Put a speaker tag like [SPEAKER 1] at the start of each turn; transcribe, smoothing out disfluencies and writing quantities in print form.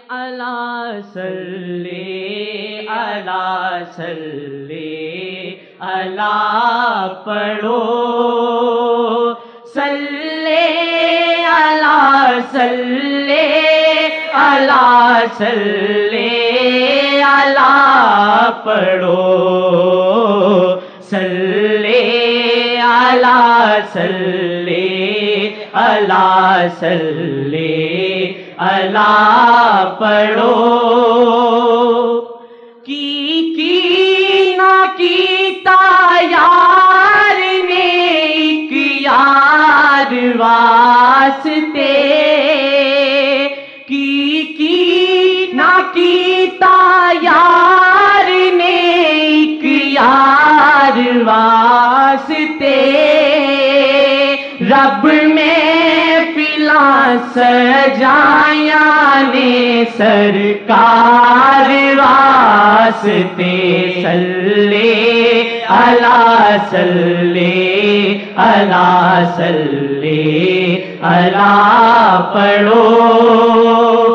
[SPEAKER 1] علی صلی علی صلی علی پڑھو صلی علی صلی علی صلی علی پڑھو صلی علی صلی علی صلی علی پڑھو کی نہ کیتا یار نے ایک یار واسطے کی نہ کیتا یار نے ایک یار واسطے رب میں پلا سجایا نے سرکار واسطے صلی علی صلی علی صلی علی پڑھو